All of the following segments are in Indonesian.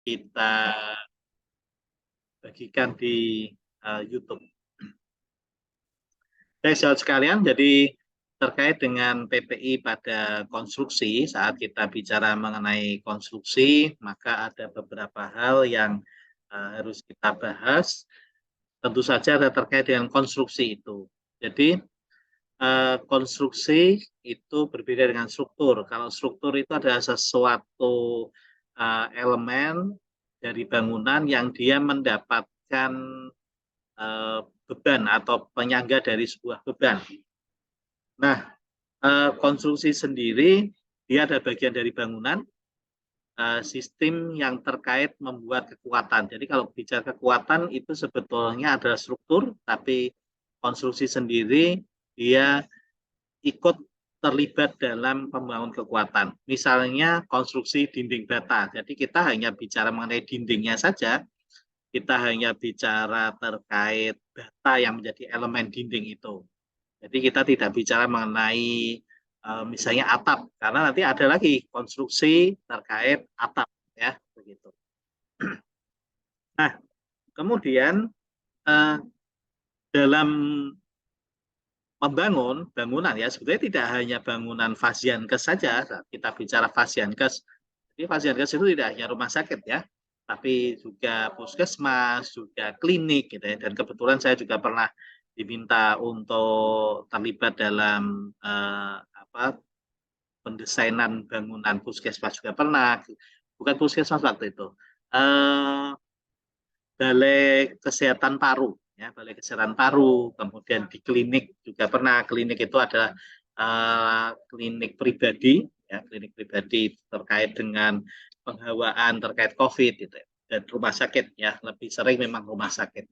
kita bagikan di YouTube. Baik, saudara sekalian, jadi terkait dengan PPI pada konstruksi, saat kita bicara mengenai konstruksi, maka ada beberapa hal yang harus kita bahas. Tentu saja ada terkait dengan konstruksi itu. Jadi, konstruksi itu berbeda dengan struktur. Kalau struktur itu adalah sesuatu elemen dari bangunan yang dia mendapatkan beban atau penyangga dari sebuah beban. Nah, konstruksi sendiri dia ada bagian dari bangunan, sistem yang terkait membuat kekuatan. Jadi kalau bicara kekuatan itu sebetulnya adalah struktur, tapi konstruksi sendiri dia ikut terlibat dalam pembangun kekuatan. Misalnya konstruksi dinding bata. Jadi kita hanya bicara mengenai dindingnya saja, kita hanya bicara terkait bata yang menjadi elemen dinding itu. Jadi kita tidak bicara mengenai misalnya atap, karena nanti ada lagi konstruksi terkait atap, ya begitu. Nah, kemudian dalam membangun bangunan ya sebetulnya tidak hanya bangunan Fasiankes saja. Kita bicara Fasiankes, jadi Fasiankes itu tidak hanya rumah sakit ya, tapi juga puskesmas, juga klinik gitu ya. Dan kebetulan saya juga pernah diminta untuk terlibat dalam pendesainan bangunan puskesmas juga pernah, bukan puskesmas waktu itu, balai kesehatan paru, ya balai kesehatan paru, kemudian di klinik juga pernah. Klinik itu adalah klinik pribadi, ya klinik pribadi terkait dengan penghawaan terkait COVID gitu, dan rumah sakit ya lebih sering memang rumah sakit.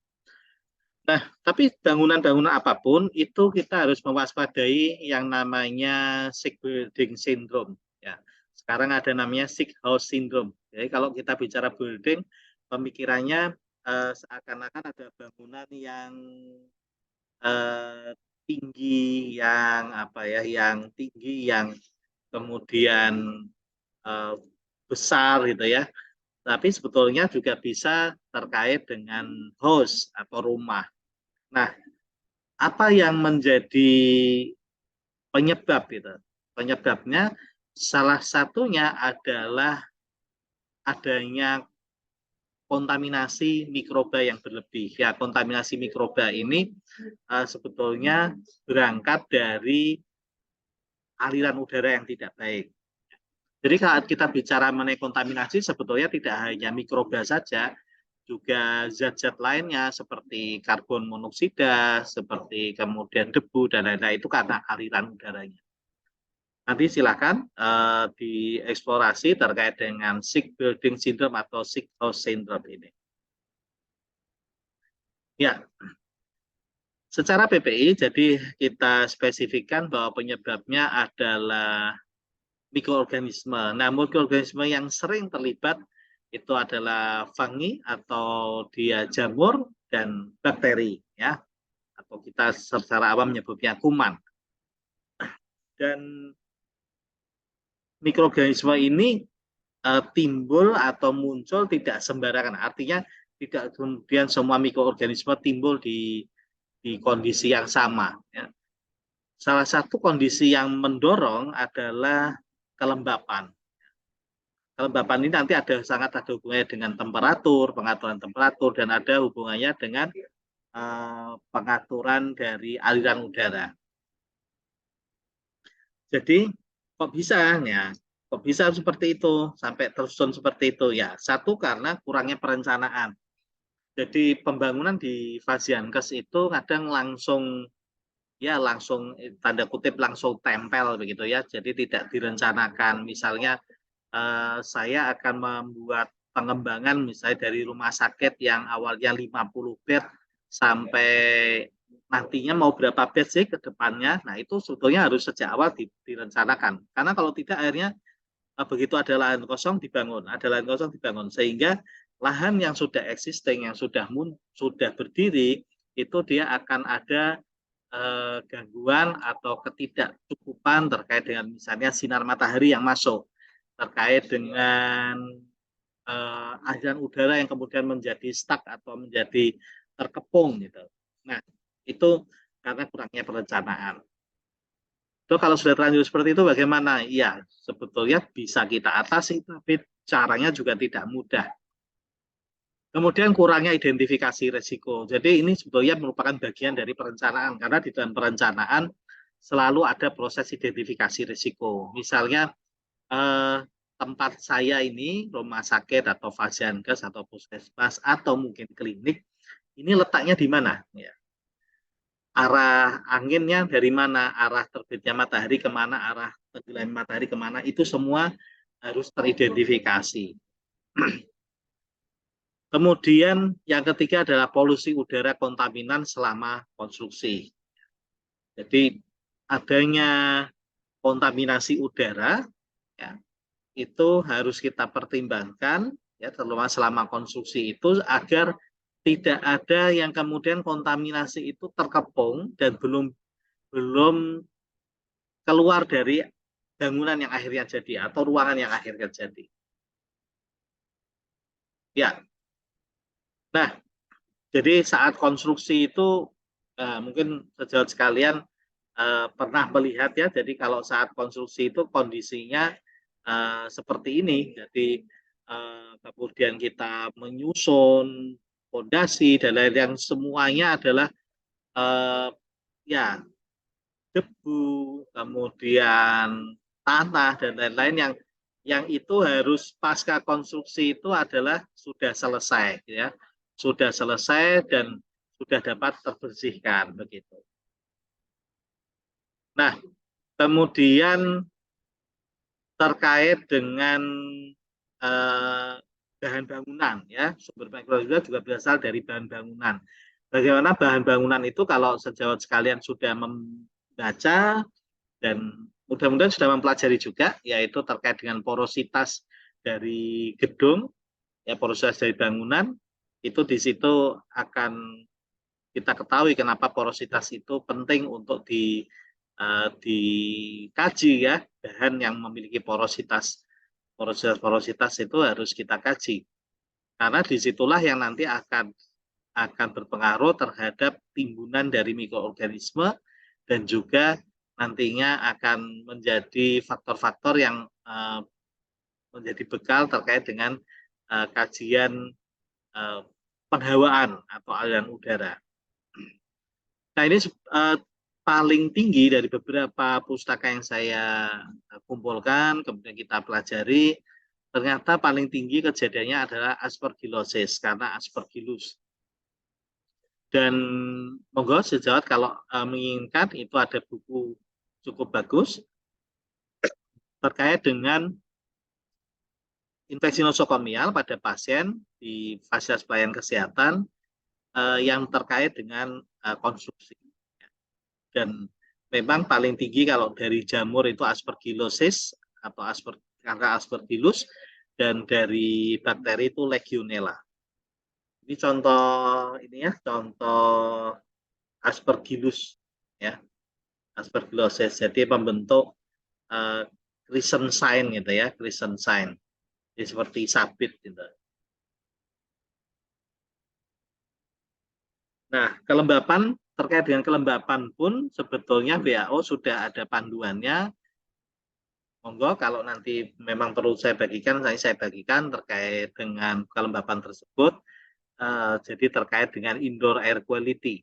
Nah, tapi bangunan-bangunan apapun itu kita harus mewaspadai yang namanya sick building syndrome. Ya, sekarang ada namanya sick house syndrome. Jadi kalau kita bicara building, pemikirannya seakan-akan ada bangunan yang tinggi, yang yang tinggi, yang kemudian eh, besar gitu ya. Tapi sebetulnya juga bisa terkait dengan house atau rumah. Nah, apa yang menjadi penyebab itu? Penyebabnya salah satunya adalah adanya kontaminasi mikroba yang berlebih. Ya, kontaminasi mikroba ini sebetulnya berangkat dari aliran udara yang tidak baik. Jadi kalau kita bicara mengenai kontaminasi, sebetulnya tidak hanya mikroba saja, juga zat-zat lainnya seperti karbon monoksida, seperti kemudian debu dan lain-lain itu karena aliran udaranya. Nanti silakan dieksplorasi terkait dengan sick building syndrome atau sick house syndrome ini. Ya, secara PPI jadi kita spesifikkan bahwa penyebabnya adalah mikroorganisme. Nah, mikroorganisme yang sering terlibat itu adalah fungi atau dia jamur dan bakteri ya, atau kita secara awam menyebutnya kuman. Dan mikroorganisme ini timbul atau muncul tidak sembarangan. Artinya tidak kemudian semua mikroorganisme timbul di kondisi yang sama. Ya. Salah satu kondisi yang mendorong adalah kelembapan. Kelembapan ini nanti sangat ada hubungannya dengan temperatur, pengaturan temperatur, dan ada hubungannya dengan pengaturan dari aliran udara. Jadi kok bisa ya? Kok bisa seperti itu sampai tersusun seperti itu ya? Satu karena kurangnya perencanaan. Jadi pembangunan di Fasiankes itu kadang langsung tanda kutip langsung tempel begitu ya. Jadi tidak direncanakan. Misalnya saya akan membuat pengembangan misalnya dari rumah sakit yang awalnya 50 bed sampai nantinya mau berapa bed sih ke depannya. Nah, itu sebetulnya harus sejak awal direncanakan. Karena kalau tidak akhirnya begitu ada lahan kosong dibangun, ada lahan kosong dibangun, sehingga lahan yang sudah existing, yang sudah berdiri itu dia akan ada gangguan atau ketidakcukupan terkait dengan misalnya sinar matahari yang masuk, terkait dengan aliran udara yang kemudian menjadi stuck atau menjadi terkepung gitu. Nah, itu karena kurangnya perencanaan. So, kalau sudah terlanjur seperti itu bagaimana? Ya, sebetulnya bisa kita atasi, tapi caranya juga tidak mudah. Kemudian kurangnya identifikasi risiko. Jadi ini sebetulnya merupakan bagian dari perencanaan, karena di dalam perencanaan selalu ada proses identifikasi risiko. Misalnya tempat saya ini, rumah sakit atau fasiankes atau puskesmas atau mungkin klinik, ini letaknya di mana? Ya. Arah anginnya dari mana, arah terbitnya matahari kemana, arah tenggelam matahari kemana, itu semua harus teridentifikasi. Kemudian yang ketiga adalah polusi udara kontaminan selama konstruksi. Jadi adanya kontaminasi udara ya, itu harus kita pertimbangkan ya, terutama selama konstruksi itu agar tidak ada yang kemudian kontaminasi itu terkepung dan belum keluar dari bangunan yang akhirnya jadi atau ruangan yang akhirnya jadi. Ya, nah jadi saat konstruksi itu mungkin sejauh sekalian pernah melihat ya. Jadi kalau saat konstruksi itu kondisinya seperti ini. Jadi kemudian kita menyusun fondasi dan lain yang semuanya adalah ya debu, kemudian tanah dan lain-lain yang itu harus pasca konstruksi itu adalah sudah selesai ya. Sudah selesai dan sudah dapat terbersihkan begitu. Nah, kemudian terkait dengan bahan bangunan ya, sumber mikrohidra juga berasal dari bahan bangunan. Bagaimana bahan bangunan itu kalau sejawat sekalian sudah membaca dan mudah-mudahan sudah mempelajari juga, yaitu terkait dengan porositas dari gedung, ya porositas dari bangunan, itu di situ akan kita ketahui kenapa porositas itu penting untuk dikaji ya, bahan yang memiliki porositas itu harus kita kaji, karena disitulah yang nanti akan berpengaruh terhadap timbunan dari mikroorganisme dan juga nantinya akan menjadi faktor-faktor yang menjadi bekal terkait dengan kajian penghawaan atau aliran udara. Nah ini paling tinggi dari beberapa pustaka yang saya kumpulkan, kemudian kita pelajari, ternyata paling tinggi kejadiannya adalah aspergillosis karena aspergillus. Dan monggo sejawat kalau menginginkan itu ada buku cukup bagus terkait dengan infeksi nosokomial pada pasien di fasilitas pelayanan kesehatan yang terkait dengan konstruksi. Dan memang paling tinggi kalau dari jamur itu aspergillosis atau aspergillus, dan dari bakteri itu legionella. Ini contoh ini ya, contoh aspergillus ya, aspergillosis. Jadi membentuk crescent sign gitu ya, crescent sign. Jadi seperti sabit gitu. Nah, kelembapan terkait dengan kelembapan pun sebetulnya WHO sudah ada panduannya. Monggo kalau nanti memang perlu saya bagikan terkait dengan kelembapan tersebut. Jadi terkait dengan indoor air quality.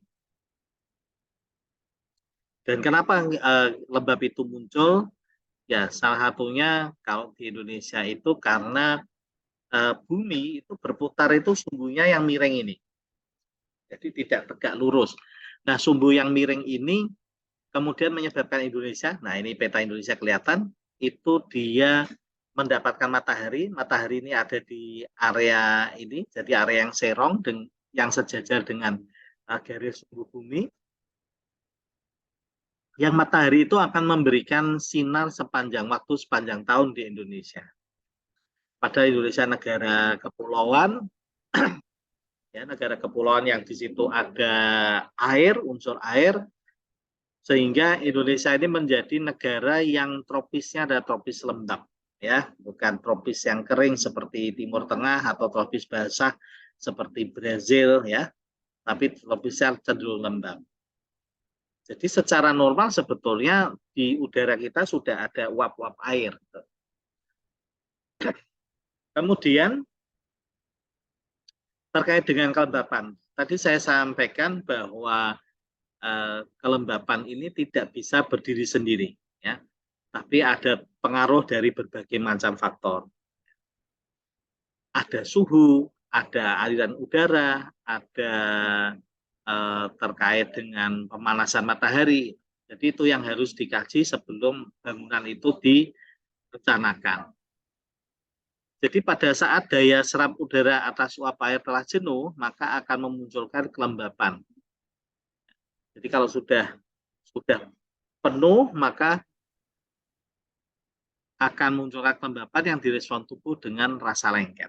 Dan kenapa lembab itu muncul? Ya, salah satunya kalau di Indonesia itu karena bumi itu berputar itu sumbunya yang miring ini. Jadi tidak tegak lurus. Nah, sumbu yang miring ini kemudian menyebabkan Indonesia, nah ini peta Indonesia kelihatan, itu dia mendapatkan matahari. Matahari ini ada di area ini, jadi area yang serong, yang sejajar dengan garis sumbu bumi. Yang matahari itu akan memberikan sinar sepanjang waktu, sepanjang tahun di Indonesia. Pada Indonesia negara kepulauan, ya negara kepulauan yang di situ ada air, unsur air, sehingga Indonesia ini menjadi negara yang tropisnya ada tropis lembab. ya, bukan tropis yang kering seperti Timur Tengah atau tropis basah seperti Brazil, ya, tapi tropisnya cenderung lembab. Jadi secara normal sebetulnya di udara kita sudah ada uap-uap air. Kemudian terkait dengan kelembapan, tadi saya sampaikan bahwa kelembapan ini tidak bisa berdiri sendiri, ya, tapi ada pengaruh dari berbagai macam faktor. Ada suhu, ada aliran udara, ada terkait dengan pemanasan matahari. Jadi itu yang harus dikaji sebelum bangunan itu direncanakan. Jadi pada saat daya serap udara atas uap air telah jenuh, maka akan memunculkan kelembapan. Jadi kalau sudah penuh, maka akan munculkan kelembapan yang direspon tubuh dengan rasa lengket.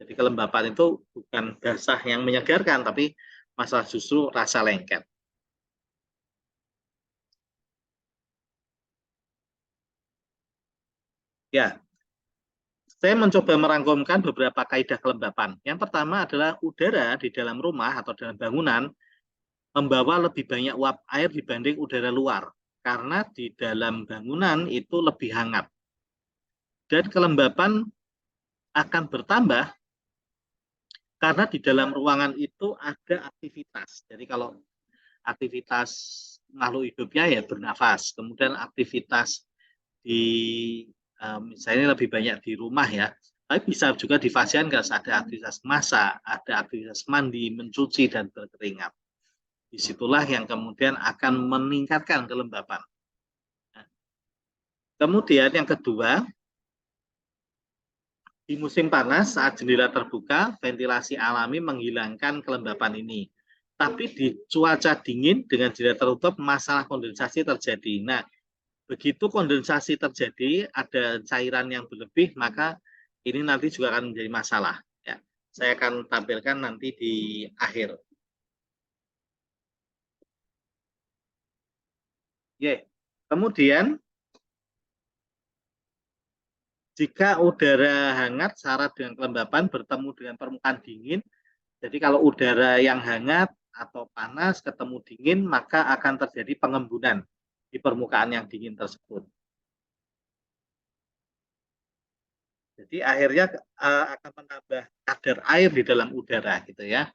Jadi kelembapan itu bukan basah yang menyegarkan, tapi masalah justru rasa lengket. Ya, saya mencoba merangkumkan beberapa kaidah kelembapan. Yang pertama adalah udara di dalam rumah atau dalam bangunan membawa lebih banyak uap air dibanding udara luar. Karena di dalam bangunan itu lebih hangat. Dan kelembapan akan bertambah karena di dalam ruangan itu ada aktivitas. Jadi kalau aktivitas makhluk hidupnya ya bernafas. Kemudian aktivitas di misalnya lebih banyak di rumah ya. Tapi bisa juga di fasilitas ada aktivitas masak, ada aktivitas mandi, mencuci, dan berkeringat. Disitulah yang kemudian akan meningkatkan kelembapan. Nah, kemudian yang kedua, di musim panas saat jendela terbuka, ventilasi alami menghilangkan kelembapan ini. Tapi di cuaca dingin dengan jendela tertutup, masalah kondensasi terjadi. Nah, begitu kondensasi terjadi, ada cairan yang berlebih, maka ini nanti juga akan menjadi masalah. Ya, saya akan tampilkan nanti di akhir. Yeah. Kemudian, jika udara hangat syarat dengan kelembapan bertemu dengan permukaan dingin, jadi kalau udara yang hangat atau panas ketemu dingin, maka akan terjadi pengembunan di permukaan yang dingin tersebut. Jadi akhirnya akan menambah kadar air di dalam udara gitu ya.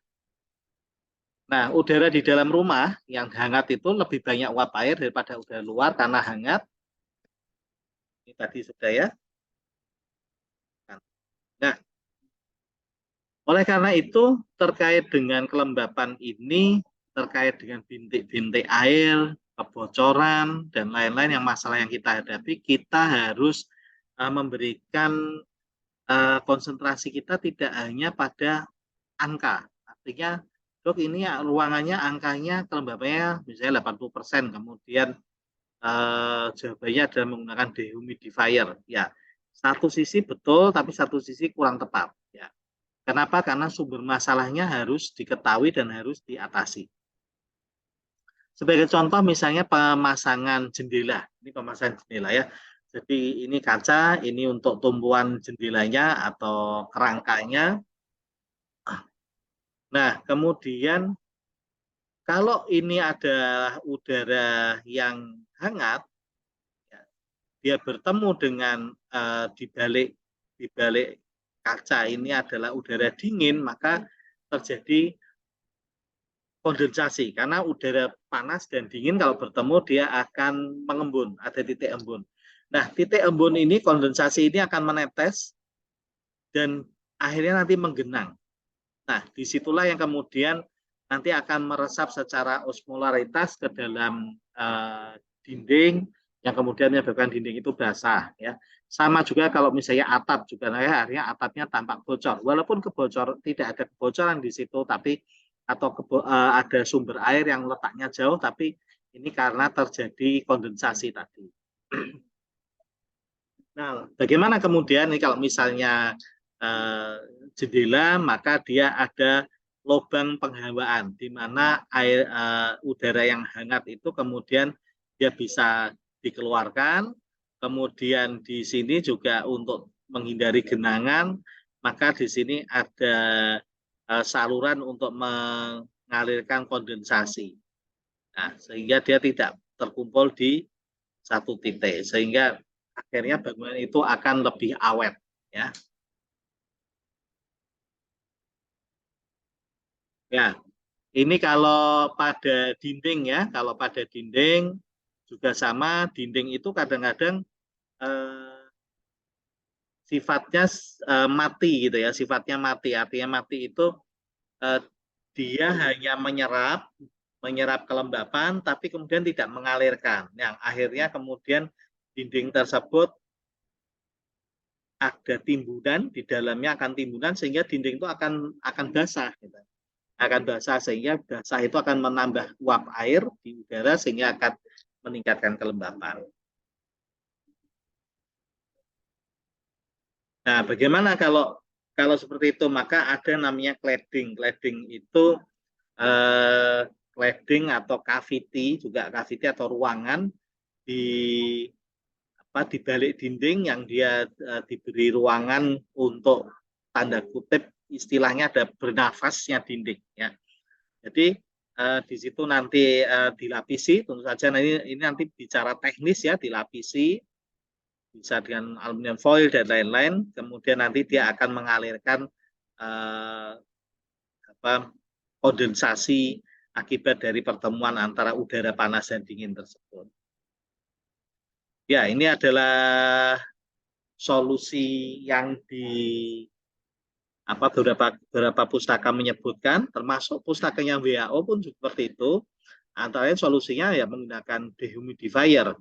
Nah, udara di dalam rumah yang hangat itu lebih banyak uap air daripada udara luar karena hangat. Ini tadi sudah ya. Nah, oleh karena itu terkait dengan kelembapan ini, terkait dengan bintik-bintik air, kebocoran, dan lain-lain yang masalah yang kita hadapi, kita harus memberikan konsentrasi kita tidak hanya pada angka. Artinya, dok ini ruangannya angkanya kelembapannya misalnya 80%, kemudian jawabannya adalah menggunakan dehumidifier. Ya, satu sisi betul, tapi satu sisi kurang tepat. Ya. Kenapa? Karena sumber masalahnya harus diketahui dan harus diatasi. Sebagai contoh misalnya pemasangan jendela. Ini pemasangan jendela ya. Jadi ini kaca, ini untuk tumpuan jendelanya atau kerangkanya. Nah, kemudian kalau ini adalah udara yang hangat, ya, dia bertemu dengan di balik kaca ini adalah udara dingin, maka terjadi kondensasi karena udara panas dan dingin kalau bertemu dia akan mengembun, ada titik embun. Nah, titik embun ini kondensasi ini akan menetes dan akhirnya nanti menggenang. Nah, disitulah yang kemudian nanti akan meresap secara osmolaritas ke dalam dinding yang kemudian menyebabkan dinding itu basah ya. Sama juga kalau misalnya atap juga ya, akhirnya atapnya tampak bocor. Walaupun tidak ada kebocoran di situ tapi atau ada sumber air yang letaknya jauh tapi ini karena terjadi kondensasi tadi. Nah, bagaimana kemudian ini kalau misalnya jendela maka dia ada lubang penghawaan di mana udara yang hangat itu kemudian dia bisa dikeluarkan, Kemudian di sini juga untuk menghindari genangan, maka di sini ada saluran untuk mengalirkan kondensasi. Nah, sehingga dia tidak terkumpul di satu titik, sehingga akhirnya bangunan itu akan lebih awet, ya. Ya, ini kalau pada dinding ya, kalau pada dinding juga sama, dinding itu kadang-kadang eh, sifatnya mati gitu ya, sifatnya mati. Artinya mati itu eh, dia hanya menyerap kelembapan, tapi kemudian tidak mengalirkan. Yang akhirnya kemudian dinding tersebut ada timbunan, di dalamnya akan timbunan sehingga dinding itu akan basah, gitu. Akan basah sehingga basah itu akan menambah uap air di udara sehingga akan meningkatkan kelembapan. Nah, bagaimana kalau seperti itu? Maka ada namanya cladding. Cladding itu eh, cladding atau cavity, juga cavity atau ruangan di di balik dinding yang dia diberi ruangan untuk tanda kutip istilahnya ada bernafasnya dinding, ya. Jadi di situ nanti dilapisi, tentu saja ini nanti bicara teknis ya, dilapisi bisa dengan aluminium foil dan lain-lain. Kemudian nanti dia akan mengalirkan eh, apa, kondensasi akibat dari pertemuan antara udara panas dan dingin tersebut. Ya, ini adalah solusi yang beberapa pustaka menyebutkan, termasuk pustakanya WHO pun seperti itu. Antara lain solusinya ya menggunakan dehumidifier.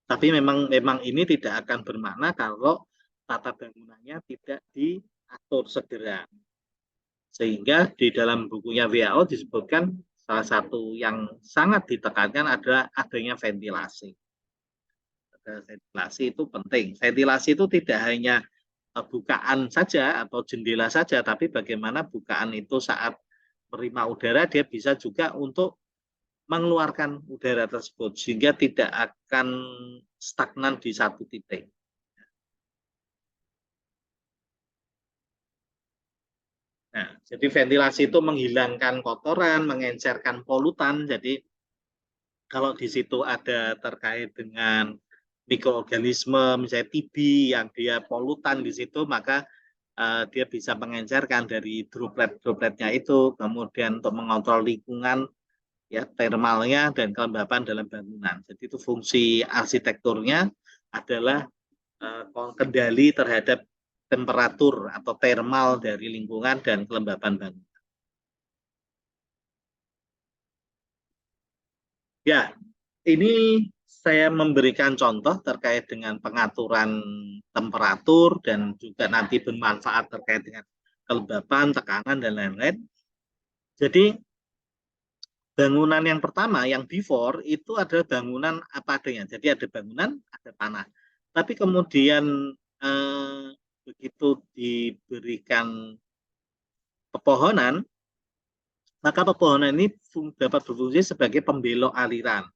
Tapi memang ini tidak akan bermakna kalau tata bangunannya tidak diatur segera. Sehingga di dalam bukunya WHO disebutkan salah satu yang sangat ditekankan adalah adanya ventilasi. Ventilasi itu penting. Ventilasi itu tidak hanya bukaan saja atau jendela saja, tapi bagaimana bukaan itu saat menerima udara, dia bisa juga untuk mengeluarkan udara tersebut, sehingga tidak akan stagnan di satu titik. Nah, jadi ventilasi itu menghilangkan kotoran, mengencerkan polutan. Jadi kalau di situ ada terkait dengan mikroorganisme, misalnya TB yang dia polutan di situ, maka dia bisa mengencerkan dari droplet-dropletnya itu, kemudian untuk mengontrol lingkungan, ya, termalnya dan kelembapan dalam bangunan. Jadi itu fungsi arsitekturnya adalah kendali terhadap temperatur atau thermal dari lingkungan dan kelembapan bangunan. Ya, ini saya memberikan contoh terkait dengan pengaturan temperatur dan juga nanti bermanfaat terkait dengan kelembapan, tekanan, dan lain-lain. Jadi bangunan yang pertama, yang before, itu adalah bangunan apa adanya. Jadi ada bangunan, ada tanah. Tapi kemudian begitu diberikan pepohonan, maka pepohonan ini dapat berfungsi sebagai pembelok aliran.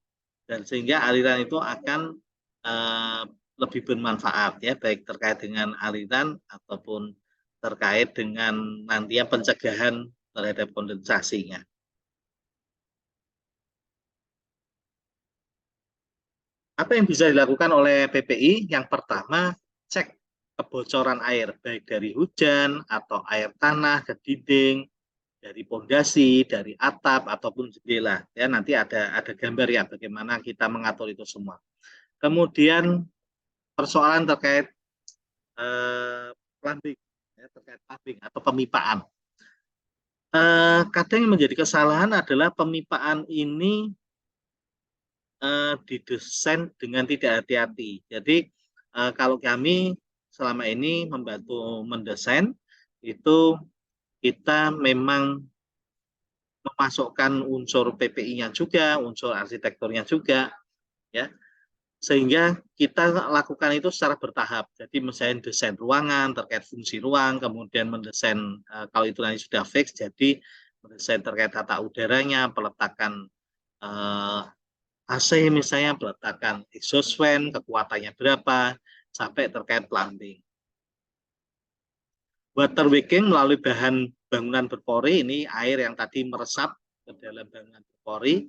Dan sehingga aliran itu akan eh, lebih bermanfaat, ya, baik terkait dengan aliran ataupun terkait dengan nantinya pencegahan terhadap kondensasinya. Apa yang bisa dilakukan oleh PPI? Yang pertama, cek kebocoran air, baik dari hujan atau air tanah ke dinding, dari pondasi, dari atap ataupun jendela. Ya, nanti ada gambar ya bagaimana kita mengatur itu semua. Kemudian persoalan terkait plumbing, ya, terkait plumbing atau pemipaan. Kadang yang menjadi kesalahan adalah pemipaan ini didesain dengan tidak hati-hati. Jadi kalau kami selama ini membantu mendesain itu kita memang memasukkan unsur PPI-nya juga, unsur arsitekturnya juga, ya, sehingga kita lakukan itu secara bertahap. Jadi misalnya desain ruangan terkait fungsi ruang, kemudian mendesain kalau itu nanti sudah fix, jadi mendesain terkait tata udaranya, peletakan eh, AC misalnya meletakkan exhaust fan, kekuatannya berapa, sampai terkait plumbing. Water wicking melalui bahan bangunan berpori, ini air yang tadi meresap ke dalam bangunan berpori,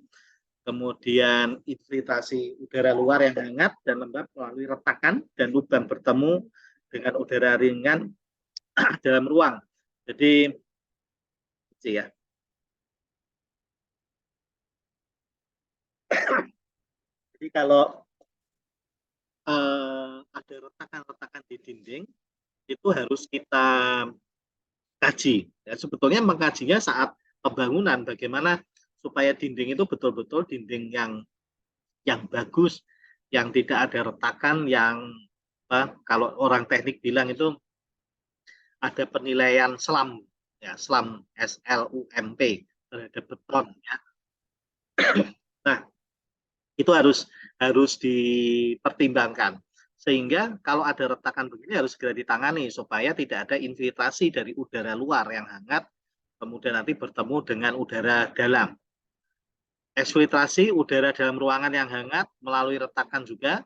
kemudian infiltrasi udara luar yang hangat dan lembab melalui retakan dan lubang bertemu dengan udara ringan dalam ruang. Jadi ya. Jadi kalau ada retakan-retakan di dinding itu harus kita kaji. Ya, sebetulnya mengkajinya saat pembangunan bagaimana supaya dinding itu betul-betul dinding yang bagus, yang tidak ada retakan, yang kalau orang teknik bilang itu ada penilaian SLAM, ya SLAM SLUMP terhadap beton. Ya. Nah, itu harus dipertimbangkan. Sehingga kalau ada retakan begini harus segera ditangani supaya tidak ada infiltrasi dari udara luar yang hangat, kemudian nanti bertemu dengan udara dalam. Eksfiltrasi udara dalam ruangan yang hangat melalui retakan juga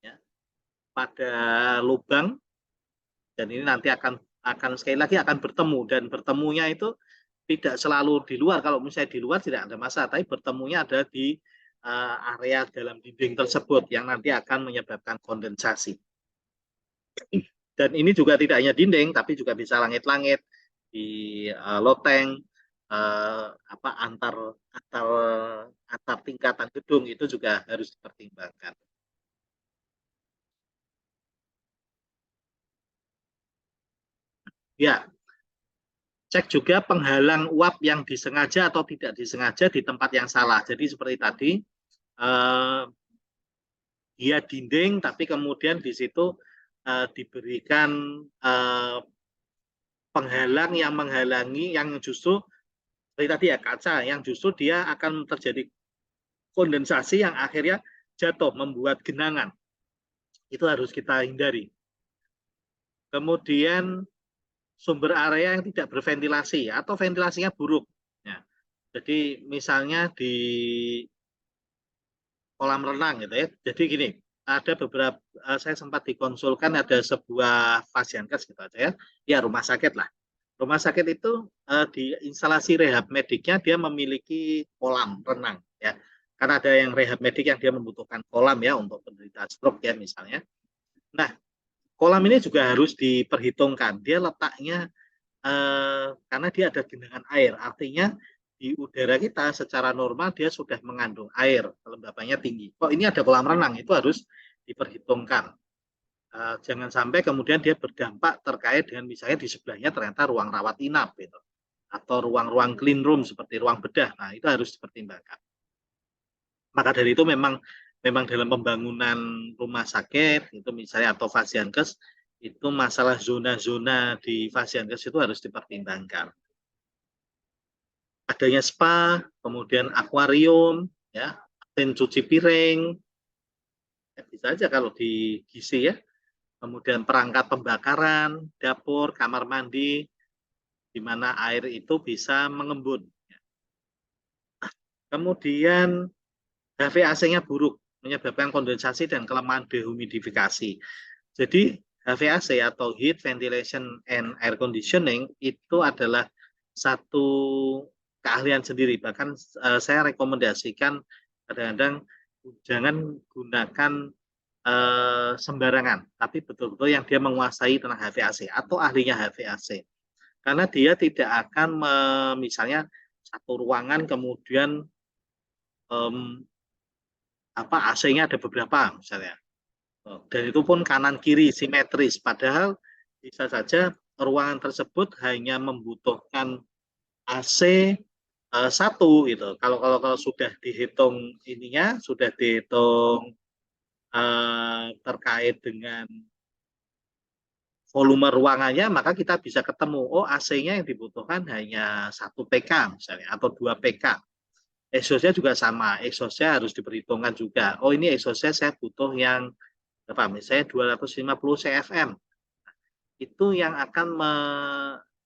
ya, pada lubang, dan ini nanti akan sekali lagi akan bertemu, dan bertemunya itu tidak selalu di luar. Kalau misalnya di luar tidak ada masalah, tapi bertemunya ada di area dalam dinding tersebut yang nanti akan menyebabkan kondensasi. Dan ini juga tidak hanya dinding, tapi juga bisa langit-langit di loteng, antar antar antar tingkatan gedung itu juga harus dipertimbangkan. Ya, cek juga penghalang uap yang disengaja atau tidak disengaja di tempat yang salah. Jadi seperti tadi, dia dinding, tapi kemudian di situ diberikan penghalang yang menghalangi, yang justru seperti tadi ya kaca, yang justru dia akan terjadi kondensasi yang akhirnya jatuh, membuat genangan. Itu harus kita hindari. Kemudian sumber area yang tidak berventilasi atau ventilasinya buruk. Ya. Jadi misalnya di kolam renang gitu ya. Jadi gini, ada beberapa saya sempat dikonsulkan ada sebuah Fasiankes gitu aja ya. Ya rumah sakit lah. Rumah sakit itu di instalasi rehab mediknya dia memiliki kolam renang ya. Karena ada yang rehab medik yang dia membutuhkan kolam ya untuk penderita stroke ya misalnya. Nah, kolam ini juga harus diperhitungkan. Dia letaknya karena dia ada genangan air, artinya di udara kita secara normal dia sudah mengandung air, kelembabannya tinggi. Kok ini ada kolam renang, itu harus diperhitungkan. Jangan sampai kemudian dia berdampak terkait dengan misalnya di sebelahnya ternyata ruang rawat inap gitu, atau ruang-ruang clean room seperti ruang bedah. Nah, itu harus dipertimbangkan. Maka dari itu memang dalam pembangunan rumah sakit itu misalnya atau Fasiankes itu masalah zona-zona di Fasiankes itu harus dipertimbangkan. Adanya spa, kemudian akuarium, ya, mesin cuci piring, ya, bisa aja kalau di gizi ya. Kemudian perangkat pembakaran, dapur, kamar mandi, di mana air itu bisa mengembun. Kemudian HVAC-nya buruk, menyebabkan kondensasi dan kelemahan dehumidifikasi. Jadi HVAC atau Heat Ventilation and Air Conditioning itu adalah satu keahlian sendiri. Bahkan saya rekomendasikan kadang-kadang jangan gunakan sembarangan, tapi betul-betul yang dia menguasai tentang HVAC atau ahlinya HVAC. Karena dia tidak akan misalnya satu ruangan kemudian AC-nya ada beberapa misalnya. Dan itu pun kanan kiri simetris, padahal bisa saja ruangan tersebut hanya membutuhkan AC satu gitu. Kalau sudah dihitung ininya, sudah dihitung terkait dengan volume ruangannya, maka kita bisa ketemu, oh AC-nya yang dibutuhkan hanya 1 PK misalnya, atau 2 PK. Exhaust-nya juga sama, exhaust-nya harus diperhitungkan juga. Oh ini exhaust-nya saya butuh yang berapa? Misalnya 250 CFM. Itu yang akan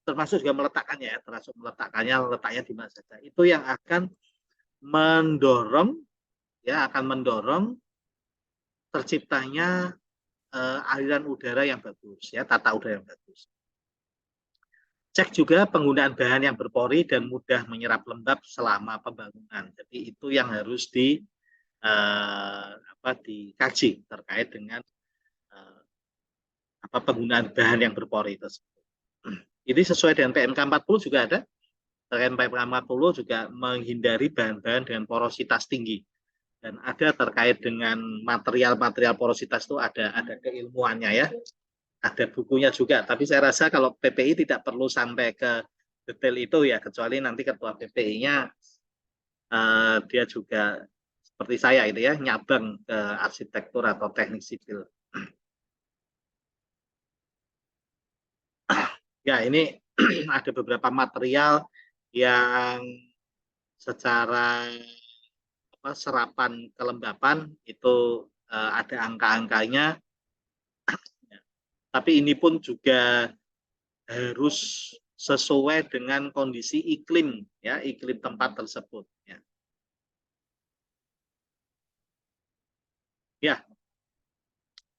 termasuk juga meletakkannya ya, termasuk meletakkannya, letaknya di mana saja. Itu yang akan mendorong ya akan mendorong terciptanya aliran udara yang bagus, ya tata udara yang bagus. Cek juga penggunaan bahan yang berpori dan mudah menyerap lembab selama pembangunan. Jadi itu yang harus dikaji terkait dengan penggunaan bahan yang berpori tersebut. Ini sesuai dengan PMK 40 juga ada. Terkait PMK 40 juga menghindari bahan-bahan dengan porositas tinggi. Dan ada terkait dengan material-material porositas itu ada keilmuannya ya. Ada bukunya juga. Tapi saya rasa kalau PPI tidak perlu sampai ke detail itu ya, kecuali nanti ketua PPI-nya dia juga seperti saya itu ya, nyabang ke arsitektur atau teknik sipil. Ya, ini ada beberapa material yang secara serapan kelembapan itu ada angka-angkanya. Tapi ini pun juga harus sesuai dengan kondisi iklim ya, iklim tempat tersebut ya. Ya,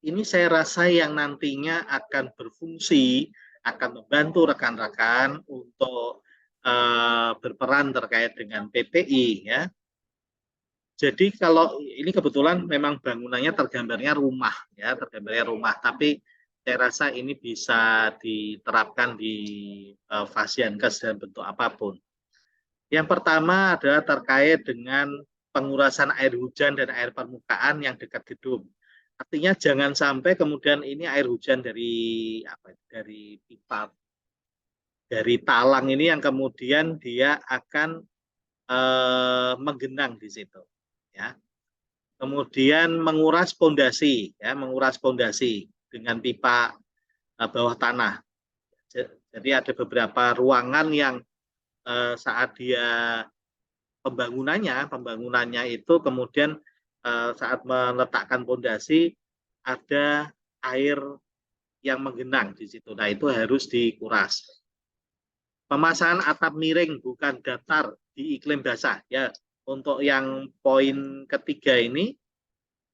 ini saya rasa yang nantinya akan berfungsi, akan membantu rekan-rekan untuk berperan terkait dengan PPI ya. Jadi kalau ini kebetulan memang bangunannya tergambarnya rumah ya, tergambarnya rumah, tapi saya rasa ini bisa diterapkan di Fasiankes dalam bentuk apapun. Yang pertama adalah terkait dengan pengurasan air hujan dan air permukaan yang dekat gedung. Artinya jangan sampai kemudian ini air hujan dari pipa, dari talang ini yang kemudian dia akan menggenang di situ. Ya. Kemudian menguras pondasi, ya, menguras pondasi dengan pipa bawah tanah. Jadi ada beberapa ruangan yang saat dia pembangunannya itu kemudian saat meletakkan pondasi ada air yang menggenang di situ. Nah, itu harus dikuras. Pemasangan atap miring bukan datar di iklim basah. Ya, untuk yang poin ketiga ini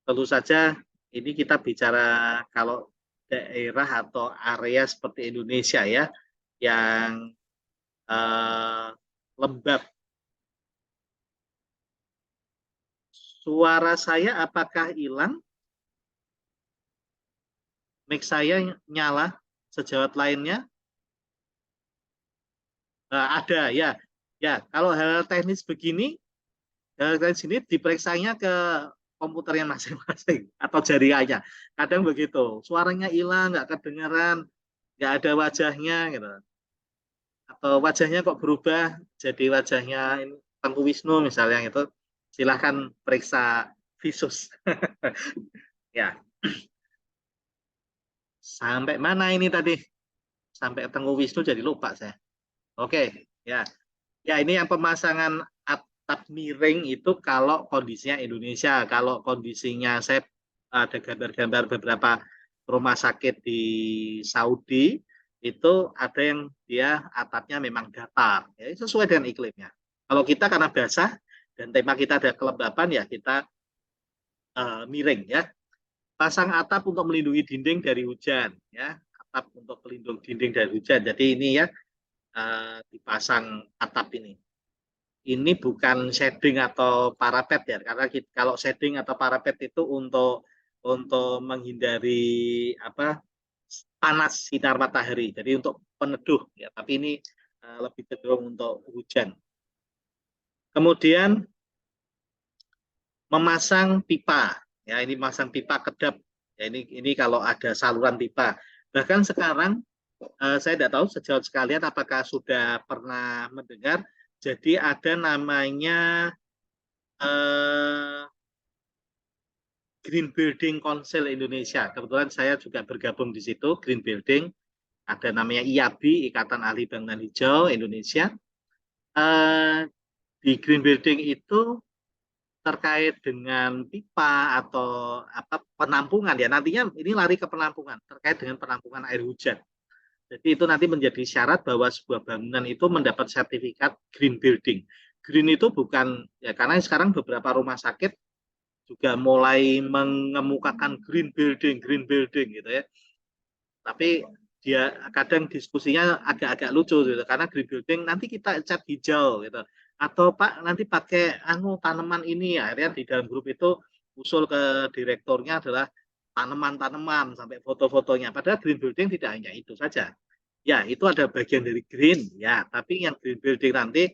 tentu saja ini kita bicara kalau daerah atau area seperti Indonesia ya yang lembab. Suara saya apakah hilang? Mic saya nyala sejawat lainnya? Ada ya. Ya, kalau hal teknis begini, hal teknis ini diperiksanya ke komputernya masing-masing atau jaringannya. Kadang begitu, suaranya hilang, nggak kedengaran, nggak ada wajahnya gitu. Atau wajahnya kok berubah jadi wajahnya Tengku Wisnu misalnya itu, silahkan periksa visus. Ya, sampai mana ini tadi? Sampai Tengku Wisnu jadi lupa saya. Oke, ya. Ya, ini yang pemasangan atap miring itu kalau kondisinya Indonesia. Kalau kondisinya saya ada gambar-gambar beberapa rumah sakit di Saudi, itu ada yang dia atapnya memang datar, ya, sesuai dengan iklimnya. Kalau kita karena basah dan tema kita ada kelembapan, ya kita miring ya. Pasang atap untuk melindungi dinding dari hujan, ya. Atap untuk pelindung dinding dari hujan. Jadi ini ya dipasang atap ini. Ini bukan shading atau parapet ya, karena kalau shading atau parapet itu untuk menghindari panas sinar matahari, jadi untuk peneduh ya. Tapi ini lebih cenderung untuk hujan. Kemudian memasang pipa, ya ini memasang pipa kedap. Ya, ini kalau ada saluran pipa. Bahkan sekarang saya tidak tahu sejauh sekalian apakah sudah pernah mendengar. Jadi ada namanya Green Building Council Indonesia. Kebetulan saya juga bergabung di situ, Green Building. Ada namanya IABI, Ikatan Ahli Bangunan Hijau Indonesia. Di Green Building itu terkait dengan pipa atau penampungan ya, nantinya ini lari ke penampungan, terkait dengan penampungan air hujan. Jadi itu nanti menjadi syarat bahwa sebuah bangunan itu mendapat sertifikat Green Building. Green itu bukan ya, karena sekarang beberapa rumah sakit juga mulai mengemukakan green building gitu ya. Tapi dia kadang diskusinya agak-agak lucu gitu, karena green building nanti kita cat hijau gitu. Atau Pak nanti pakai tanaman ini ya. Akhirnya di dalam grup itu usul ke direkturnya adalah tanaman-tanaman sampai foto-fotonya. Padahal green building tidak hanya itu saja. Ya, itu ada bagian dari green ya, tapi yang green building nanti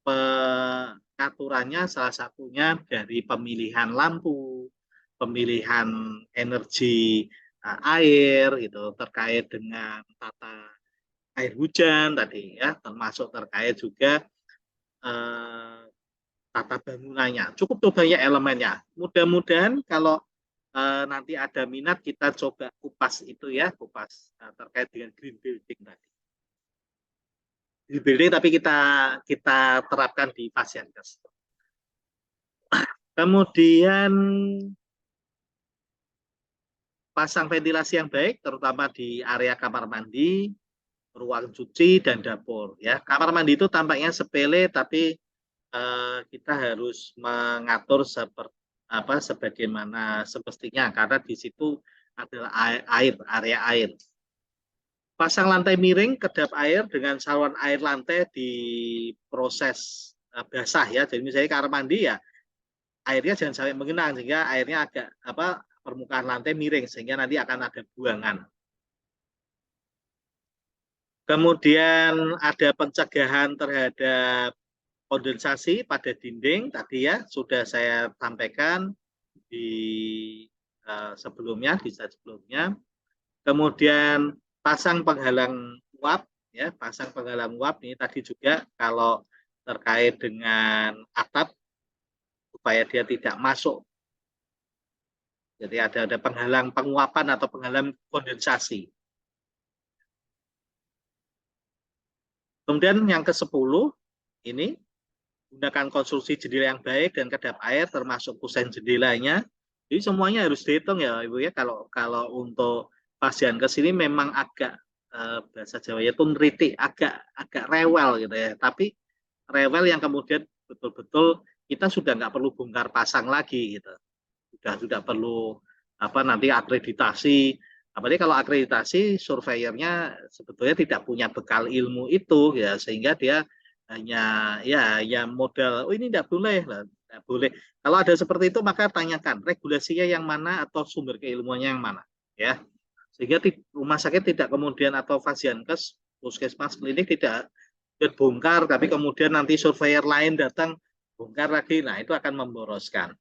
pengaturannya salah satunya dari pemilihan lampu, pemilihan energi air gitu, terkait dengan tata air hujan tadi ya, termasuk terkait juga eh, tata bangunannya. Cukup tuh banyak elemennya. Mudah-mudahan kalau nanti ada minat kita coba kupas itu ya, kupas terkait dengan green building tadi. Green building tapi kita kita terapkan di Fasiankes. Kemudian pasang ventilasi yang baik, terutama di area kamar mandi, ruang cuci dan dapur. Ya, kamar mandi itu tampaknya sepele, tapi kita harus mengatur seperti apa sebagaimana semestinya, karena di situ adalah air, area air. Pasang lantai miring, kedap air dengan saluran air lantai di proses basah ya. Jadi misalnya kamar mandi ya, airnya jangan sampai mengenang sehingga airnya agak apa permukaan lantai miring sehingga nanti akan ada buangan. Kemudian ada pencegahan terhadap kondensasi pada dinding tadi ya sudah saya sampaikan di sebelumnya di slide sebelumnya. Kemudian pasang penghalang uap ya, pasang penghalang uap ini tadi juga kalau terkait dengan atap supaya dia tidak masuk. Jadi ada penghalang penguapan atau penghalang kondensasi. Kemudian yang ke-10 ini gunakan konstruksi jendela yang baik dan kedap air termasuk kusen jendelanya. Jadi semuanya harus dihitung ya Ibu ya. Kalau untuk Fasiankes ini memang agak bahasa Jawanya itu neritik, agak rewel gitu ya. Tapi rewel yang kemudian betul-betul kita sudah nggak perlu bongkar pasang lagi gitu. Sudah perlu apa nanti akreditasi. Apalagi kalau akreditasi surveyornya sebetulnya tidak punya bekal ilmu itu ya sehingga dia hanya ya modal ini tidak boleh lah, tidak boleh. Kalau ada seperti itu maka tanyakan regulasinya yang mana atau sumber keilmuannya yang mana ya. Sehingga rumah sakit tidak kemudian atau Fasiankes, puskesmas, klinik tidak terbongkar tapi kemudian nanti surveyor lain datang bongkar lagi. Nah, itu akan memboroskan.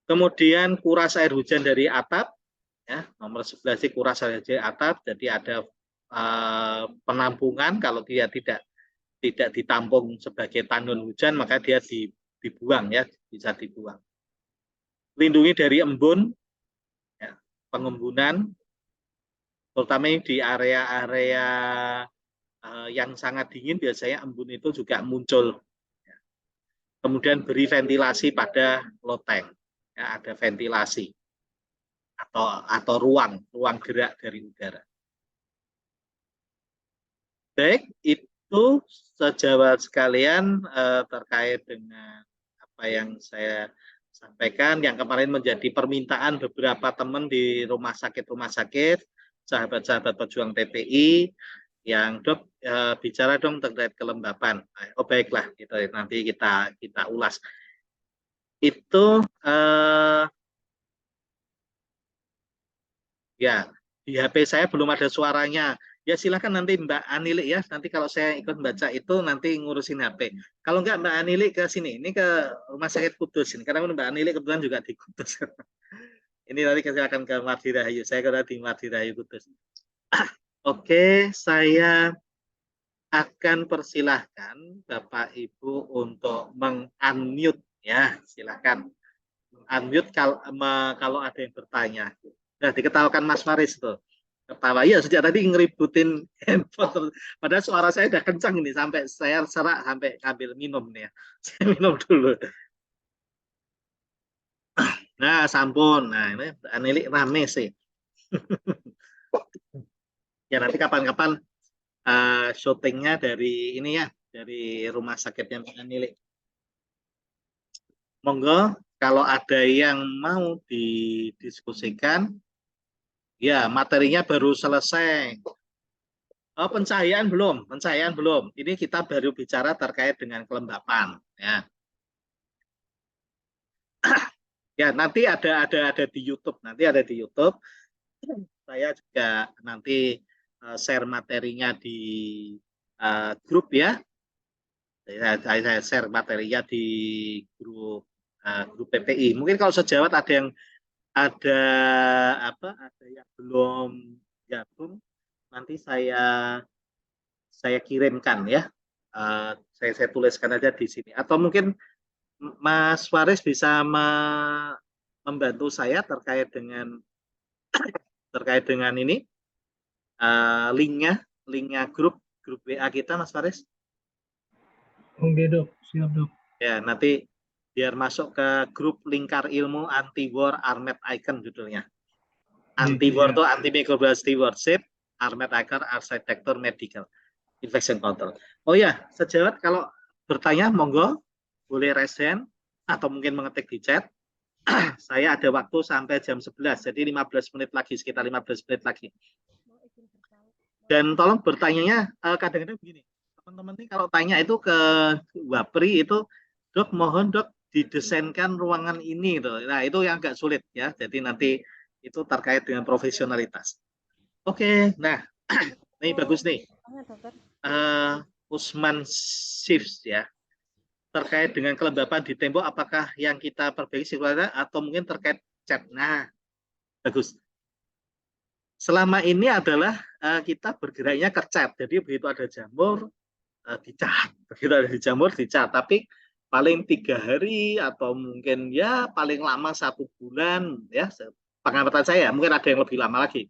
Kemudian kuras air hujan dari atap, ya, nomor 11 kuras air hujan dari atap, jadi ada penampungan kalau dia tidak ditampung sebagai tandon hujan maka dia dibuang ya, bisa dibuang. Lindungi dari embun, ya, pengembunan, terutama di area-area yang sangat dingin biasanya embun itu juga muncul. Kemudian beri ventilasi pada loteng, ya, ada ventilasi atau ruang gerak dari udara. Baik, itu sejawat sekalian terkait dengan apa yang saya sampaikan, yang kemarin menjadi permintaan beberapa teman di rumah sakit, sahabat-sahabat pejuang TPI, yang dok bicara dong terkait kelembapan. Oh baiklah, gitu, nanti kita ulas. Itu ya di HP saya belum ada suaranya. Ya silakan nanti Mbak Anilik ya. Nanti kalau saya ikut baca itu nanti ngurusin HP. Kalau enggak Mbak Anilik ke sini. Ini ke Rumah Sakit Kudus ini. Karena Mbak Anilik kebetulan juga di Kudus. Ini nanti silakan ke Mardi Rahayu. Saya kira di Mardi Rahayu Kudus. Oke, saya akan persilahkan Bapak Ibu untuk meng-unmute ya. Silakan unmute kalau ada yang bertanya. Nah, diketawakan Mas Faris tuh. Ketawa. Iya, sejak tadi ngeributin handphone. Padahal suara saya udah kencang ini. Sampai saya serak, sampai ngambil minum nih ya. Saya minum dulu. Nah, sampun. Nah, ini rame sih. Ya, nanti kapan-kapan syutingnya dari ini ya. Dari rumah sakitnya Mbak Anilik. Monggo, Kalau ada yang mau didiskusikan, ya materinya baru selesai. Oh, pencahayaan belum, pencahayaan belum. Ini kita baru bicara terkait dengan kelembapan. Ya, ya nanti ada di YouTube, nanti ada di YouTube. Saya juga nanti share materinya di grup ya. Saya share materinya di grup PPI. Mungkin kalau sejawat ada ada yang belum gabung, nanti saya kirimkan ya. Saya tuliskan aja di sini. Atau mungkin Mas Faris bisa membantu saya terkait dengan ini linknya grup WA kita, Mas Faris. Oke dok, siap dok. Ya, nanti biar masuk ke grup Lingkar Ilmu Anti War Armed Icon judulnya. Anti War itu anti microbial stewardship, Armed Icon arsitektur medical infection control. Oh ya, sejawat kalau bertanya monggo boleh resen atau mungkin mengetik di chat. Saya ada waktu sampai jam 11, jadi 15 menit lagi, sekitar 15 menit lagi. Dan tolong bertanyanya kadang-kadang begini, teman-teman ini kalau tanya itu ke Wapri itu, dok mohon dok didesainkan ruangan ini, gitu. Nah itu yang agak sulit ya, jadi nanti itu terkait dengan profesionalitas. Oke, nah ini bagus nih, Usman Shifts ya, terkait dengan kelembapan di tembok, apakah yang kita perbaiki sirkulasinya atau mungkin terkait cat. Nah, bagus. Selama ini adalah kita bergeraknya ke cat. Jadi begitu ada jamur dicat, begitu ada jamur dicat. Tapi paling 3 hari atau mungkin ya paling lama 1 bulan ya. Pengamatan saya mungkin ada yang lebih lama lagi.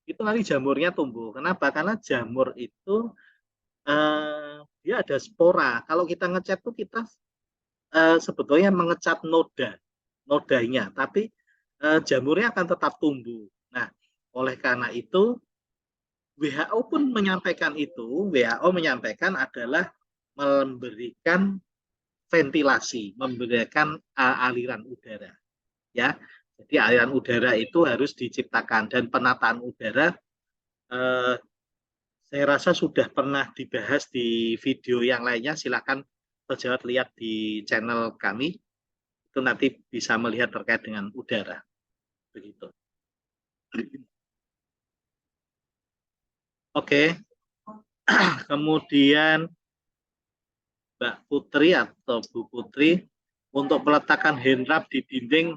Itu nanti jamurnya tumbuh. Kenapa? Karena jamur itu dia ada spora. Kalau kita ngecat tuh kita sebetulnya mengecat nodanya, tapi jamurnya akan tetap tumbuh. Nah, oleh karena itu WHO pun menyampaikan itu. WHO menyampaikan adalah memberikan ventilasi, memberikan aliran udara. Ya, jadi aliran udara itu harus diciptakan dan penataan udara. Saya rasa sudah pernah dibahas di video yang lainnya. Silakan sejawat lihat di channel kami. Itu nanti bisa melihat terkait dengan udara. Begitu. Oke. Kemudian Mbak Putri atau Bu Putri, untuk meletakkan handwrap di dinding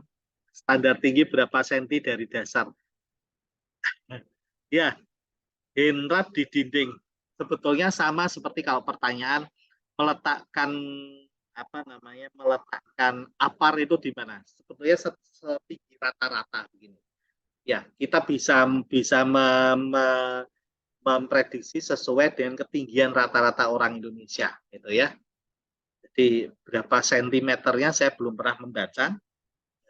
standar tinggi berapa senti dari dasar? Ya, handwrap di dinding sebetulnya sama seperti kalau pertanyaan meletakkan meletakkan apar itu di mana? Sebetulnya setinggi rata-rata begini. Ya, kita bisa bisa memprediksi sesuai dengan ketinggian rata-rata orang Indonesia, gitu ya. Jadi berapa sentimeternya saya belum pernah membaca,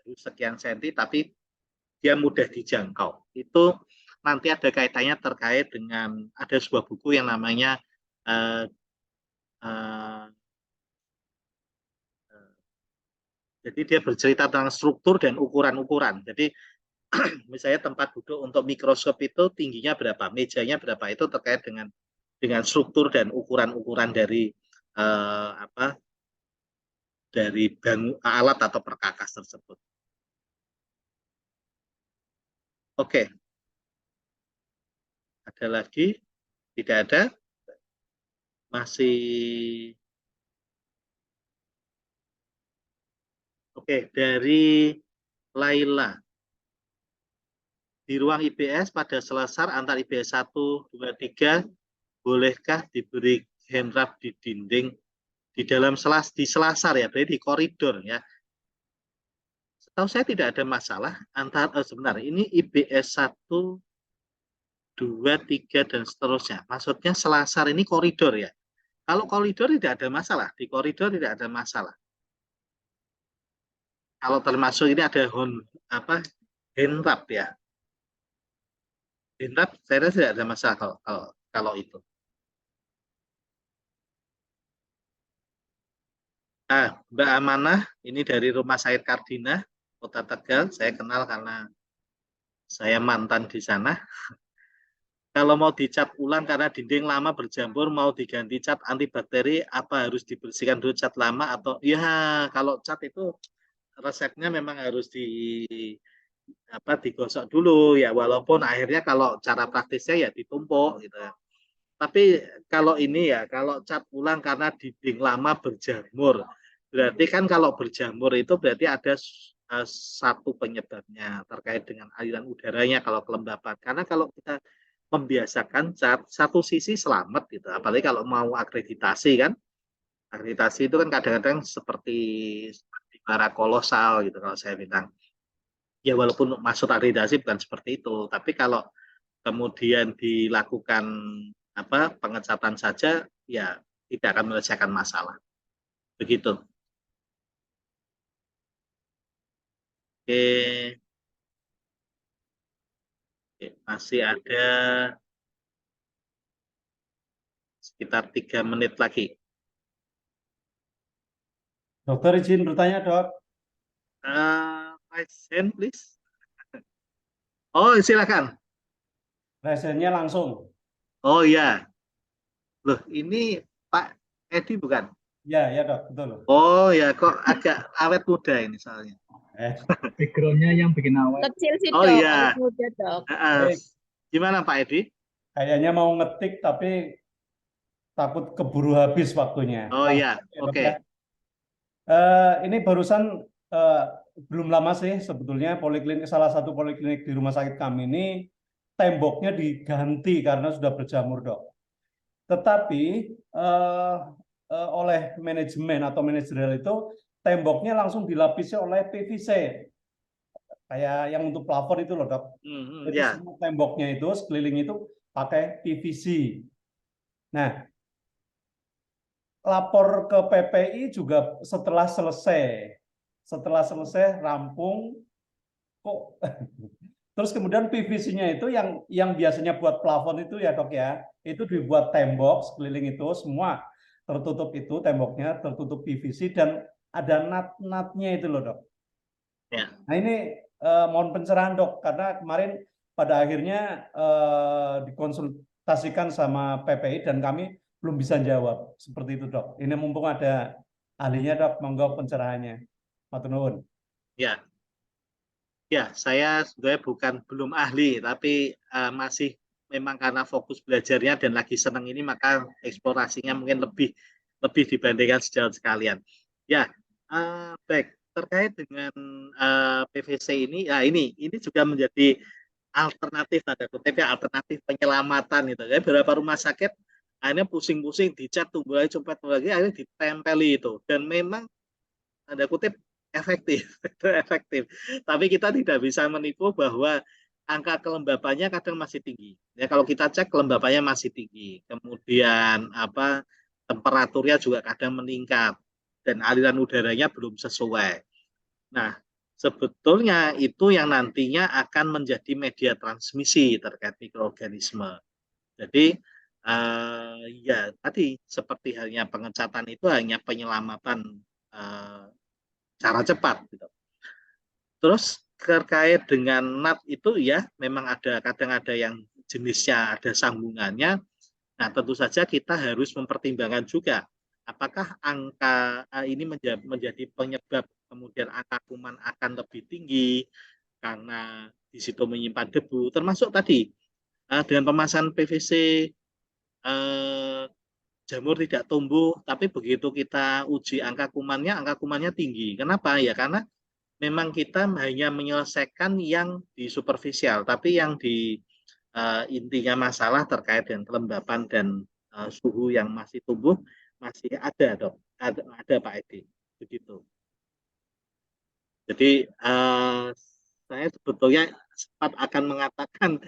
sekian senti, tapi dia mudah dijangkau. Itu nanti ada kaitannya terkait dengan ada sebuah buku yang namanya uh, uh, jadi dia bercerita tentang struktur dan ukuran-ukuran. Jadi misalnya tempat duduk untuk mikroskop itu tingginya berapa, mejanya berapa, itu terkait dengan struktur dan ukuran-ukuran dari dari alat atau perkakas tersebut. Oke. Ada lagi? Tidak ada? Masih. Oke, dari Laila. Di ruang IBS pada selasar antar IBS 1, 2, 3, bolehkah diberi handwrap di dinding di dalam di selasar ya, berarti di koridor ya. Setahu saya tidak ada masalah sebentar, ini IBS 1, 2, 3 dan seterusnya. Maksudnya selasar ini koridor ya. Kalau koridor tidak ada masalah, di koridor tidak ada masalah. Kalau termasuk ini ada handwrap ya. Handwrap saya rasa tidak ada masalah kalau itu. Mbak Amanah, ini dari Rumah Sakit Kardinah, Kota Tegal. Saya kenal karena saya mantan di sana. Kalau mau dicat ulang karena dinding lama berjamur, mau diganti cat antibakteri, apa harus dibersihkan dulu cat lama atau ya kalau cat itu resepnya memang harus digosok dulu ya, walaupun akhirnya kalau cara praktisnya ya ditumpuk gitu. Tapi kalau ini ya, kalau cat ulang karena dinding lama berjamur, berarti kan kalau berjamur itu berarti ada satu penyebabnya terkait dengan aliran udaranya kalau kelembapan. Karena kalau kita membiasakan cat, satu sisi selamat gitu. Apalagi kalau mau akreditasi kan, akreditasi itu kan kadang-kadang seperti bara kolosal gitu kalau saya bilang. Ya walaupun maksud akreditasi bukan seperti itu, tapi kalau kemudian dilakukan pengecatan saja, ya tidak akan menyelesaikan masalah. Begitu. Oke, oke. Masih ada sekitar 3 menit lagi. Dokter izin bertanya, Dok. Raise hand, please. Oh, silakan. Resennya langsung. Oh iya, loh ini Pak Edi bukan? Ya, ya, Dok, betul. Oh ya, kok agak awet muda ini soalnya. Backgroundnya yang bikin awet. Kecil sih Oh dok, iya, awet muda dok. Baik. Gimana Pak Edi? Kayaknya mau ngetik tapi takut keburu habis waktunya. Oh Langsung iya, ya, Dok, oke. ya. Ini barusan belum lama sih sebetulnya salah satu poliklinik di rumah sakit kami ini temboknya diganti karena sudah berjamur, Dok. Tetapi oleh manajemen atau manajerial itu temboknya langsung dilapisi oleh PVC kayak yang untuk plafon itu loh, Dok. Jadi Ya, semua temboknya itu sekeliling itu pakai PVC. Nah, lapor ke PPI juga setelah selesai rampung kok terus kemudian PVC-nya itu yang biasanya buat plafon itu ya, Dok, ya, itu dibuat tembok sekeliling itu semua tertutup, itu temboknya tertutup PVC dan ada nat-natnya itu loh, Dok. ya. Nah ini mohon pencerahan, Dok, karena kemarin pada akhirnya dikonsultasikan sama PPI dan kami belum bisa jawab seperti itu, Dok. Ini mumpung ada ahlinya, Dok, monggo pencerahannya. Matur nuwun. Ya, ya, saya sebenarnya belum ahli, tapi masih memang karena fokus belajarnya dan lagi senang ini, maka eksplorasinya mungkin lebih dibandingkan sejauh sekalian. Ya, baik, terkait dengan PVC ini, ya ini juga menjadi alternatif, tanda kutip ya, alternatif penyelamatan itu. Jadi beberapa rumah sakit akhirnya pusing-pusing dicat tumbuh lagi, copet lagi, akhirnya ditempeli itu, dan memang tanda kutip efektif. Itu efektif, tapi kita tidak bisa menipu bahwa angka kelembapannya kadang masih tinggi ya. Kalau kita cek kelembapannya masih tinggi, kemudian temperaturnya juga kadang meningkat dan aliran udaranya belum sesuai. Nah, sebetulnya itu yang nantinya akan menjadi media transmisi terkait mikroorganisme. Jadi ya tadi seperti halnya pengecatan itu hanya penyelamatan cara cepat gitu. Terus terkait dengan nat itu ya memang kadang ada yang jenisnya ada sambungannya. Nah, tentu saja kita harus mempertimbangkan juga apakah angka ini menjadi penyebab kemudian angka kuman akan lebih tinggi karena di situ menyimpan debu, termasuk tadi dengan pemasangan PVC jamur tidak tumbuh, tapi begitu kita uji angka kumannya tinggi. Kenapa? Ya karena memang kita hanya menyelesaikan yang di superficial, tapi yang di intinya masalah terkait dengan kelembapan dan suhu yang masih tumbuh masih ada, Dok. Ada Pak Edi. Begitu. Jadi saya sebetulnya sempat akan mengatakan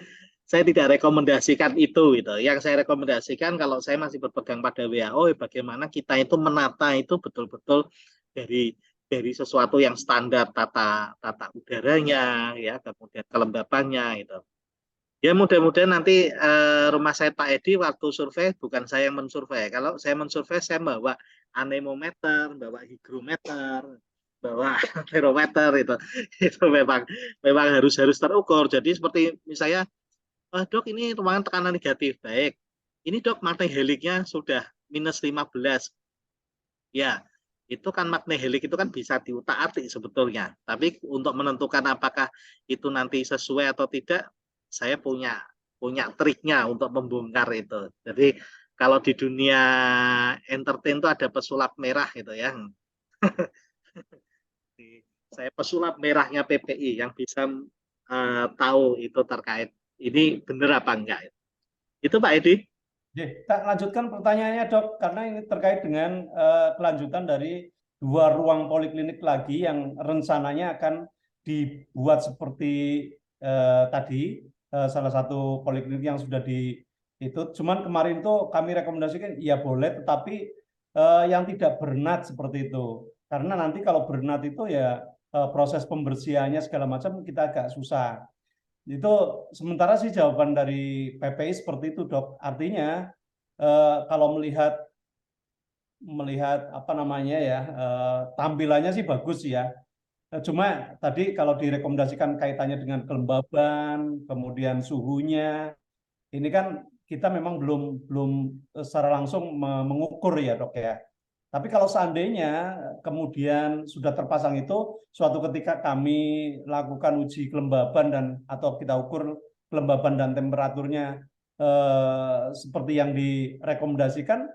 saya tidak rekomendasikan itu gitu. Yang saya rekomendasikan kalau saya masih berpegang pada WHO, bagaimana kita itu menata itu betul-betul dari sesuatu yang standar tata udaranya ya, kemudian kelembapannya gitu. Ya mudah-mudahan nanti rumah saya Pak Edi waktu survei bukan saya yang mensurvei. Kalau saya mensurvei saya bawa anemometer, bawa hygrometer, bawa barometer itu memang harus terukur. Jadi seperti misalnya, dok ini ruangan tekanan negatif, baik. Ini dok magnet heliknya sudah -15. Ya, itu kan magnet helik itu kan bisa diutak-atik sebetulnya. Tapi untuk menentukan apakah itu nanti sesuai atau tidak, saya punya triknya untuk membongkar itu. Jadi kalau di dunia entertain itu ada pesulap merah gitu ya. Saya pesulap merahnya PPI yang bisa tahu itu terkait ini benar apa enggak. Itu Pak Edi. Tak lanjutkan pertanyaannya dok, karena ini terkait dengan kelanjutan dari 2 ruang poliklinik lagi yang rencananya akan dibuat seperti tadi, salah satu poliklinik yang sudah itu. Cuman kemarin tuh kami rekomendasikan ya boleh, tetapi yang tidak bernat seperti itu. Karena nanti kalau bernat itu ya proses pembersihannya segala macam kita agak susah. Itu sementara sih jawaban dari PPI seperti itu dok. Artinya kalau melihat apa namanya ya, tampilannya sih bagus ya. Cuma tadi kalau direkomendasikan kaitannya dengan kelembaban, kemudian suhunya, ini kan kita memang belum secara langsung mengukur ya dok ya. Tapi kalau seandainya kemudian sudah terpasang itu, suatu ketika kami lakukan uji kelembaban atau kita ukur kelembaban dan temperaturnya seperti yang direkomendasikan,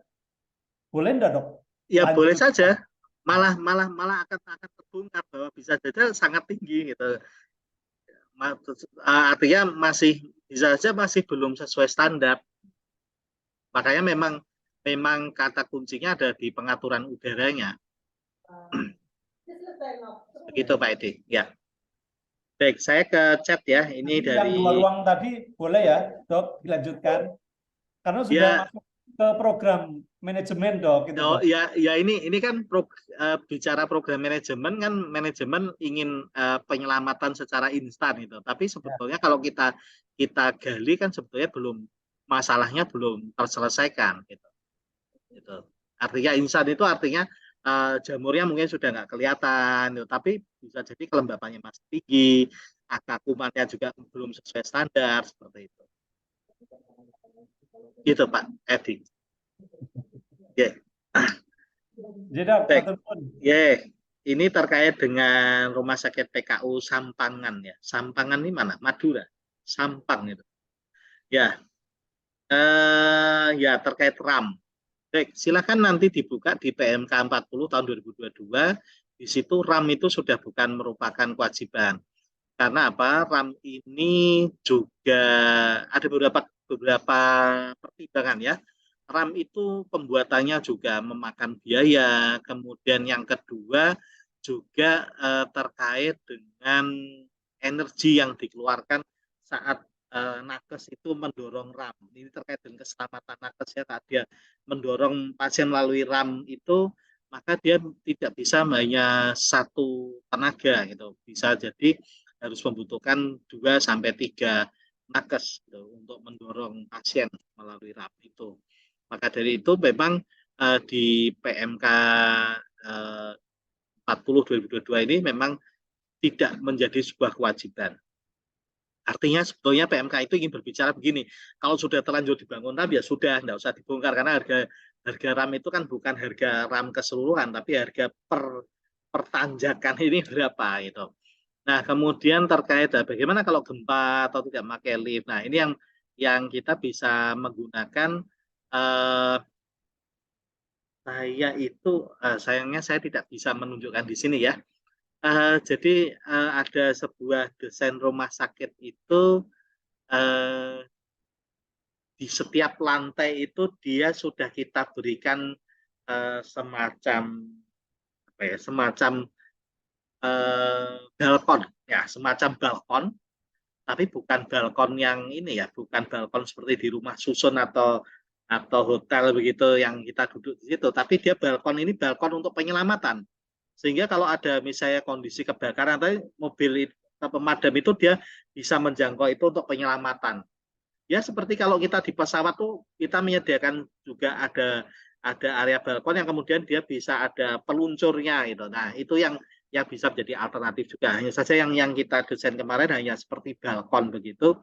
boleh enggak dok? Ya Lanjut. boleh saja. Malah akan terbongkar bahwa bisa jadi sangat tinggi gitu. Artinya bisa saja masih belum sesuai standar. Makanya memang kata kuncinya ada di pengaturan udaranya. Begitu Pak Edi. Ya. Baik, saya ke chat ya. Ini yang dari 2 ruang tadi boleh ya dok dilanjutkan, karena sudah ya. masuk ke program manajemen dok itu Oh dok. ya, ini kan bicara program manajemen kan, manajemen ingin penyelamatan secara instan itu. Tapi sebetulnya kalau kita gali kan sebetulnya masalahnya belum terselesaikan gitu. Gitu. Artinya instan itu artinya jamurnya mungkin sudah nggak kelihatan, gitu. Tapi bisa jadi kelembapannya masih tinggi, angka kumannya juga belum sesuai standar seperti itu. Gitu Pak Edi. Yeah. Baik. Ini terkait dengan Rumah Sakit PKU Sampangan ya. Sampangan ini mana? Madura. Sampang itu. Ya. Ya terkait RAM. Baik, silakan nanti dibuka di PMK 40 tahun 2022. Di situ RAM itu sudah bukan merupakan kewajiban. Karena apa? RAM ini juga ada beberapa pertimbangan ya. RAM itu pembuatannya juga memakan biaya. Kemudian yang kedua juga terkait dengan energi yang dikeluarkan saat nakes itu mendorong RAM. Ini terkait dengan keselamatan nakes ya. Saat dia mendorong pasien melalui RAM itu, maka dia tidak bisa hanya satu tenaga gitu. Bisa jadi harus membutuhkan 2-3 nakes gitu, untuk mendorong pasien melalui RAM itu. Maka dari itu memang di PMK 40 2022 ini memang tidak menjadi sebuah kewajiban. Artinya sebetulnya PMK itu ingin berbicara begini, kalau sudah terlanjur dibangun RAM ya sudah, tidak usah dibongkar, karena harga RAM itu kan bukan harga RAM keseluruhan, tapi harga pertanjakan ini berapa itu. Nah, kemudian terkait bagaimana kalau gempa atau tidak pakai lift. Nah, ini yang kita bisa menggunakan sayangnya saya tidak bisa menunjukkan di sini ya. Jadi ada sebuah desain rumah sakit itu di setiap lantai itu dia sudah kita berikan semacam balkon ya, semacam balkon, tapi bukan balkon yang ini ya, bukan balkon seperti di rumah susun atau hotel begitu yang kita duduk di situ, tapi dia balkon ini balkon untuk penyelamatan. Sehingga kalau ada misalnya kondisi kebakaran atau mobil pemadam itu dia bisa menjangkau itu untuk penyelamatan. Ya seperti kalau kita di pesawat tuh kita menyediakan juga ada ada area balkon yang kemudian dia bisa ada peluncurnya gitu. Nah, itu yang bisa menjadi alternatif juga. Hanya saja yang kita desain kemarin hanya seperti balkon begitu.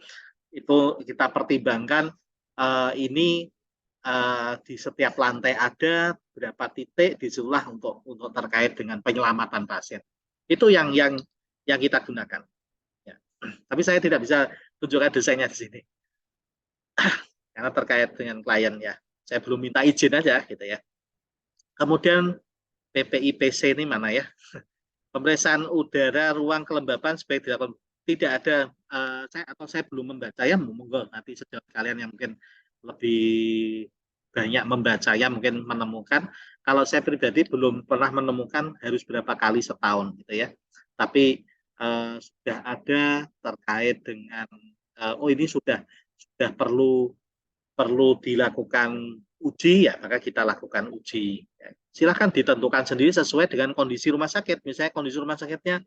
Itu kita pertimbangkan ini di setiap lantai ada berapa titik disulah untuk terkait dengan penyelamatan pasien. Itu yang kita gunakan. Ya. Tapi saya tidak bisa tunjukkan desainnya di sini karena terkait dengan klien ya. Saya belum minta izin aja gitu ya. Kemudian PPIPC ini mana ya? Pemeriksaan udara ruang kelembapan sebagai tidak ada saya belum membaca ya, monggo nanti sejauh kalian yang mungkin lebih banyak membaca ya mungkin menemukan. Kalau saya pribadi belum pernah menemukan harus berapa kali setahun gitu ya. Tapi sudah ada terkait dengan oh ini sudah perlu dilakukan uji ya, maka kita lakukan uji. Silahkan ditentukan sendiri sesuai dengan kondisi rumah sakit. Misalnya kondisi rumah sakitnya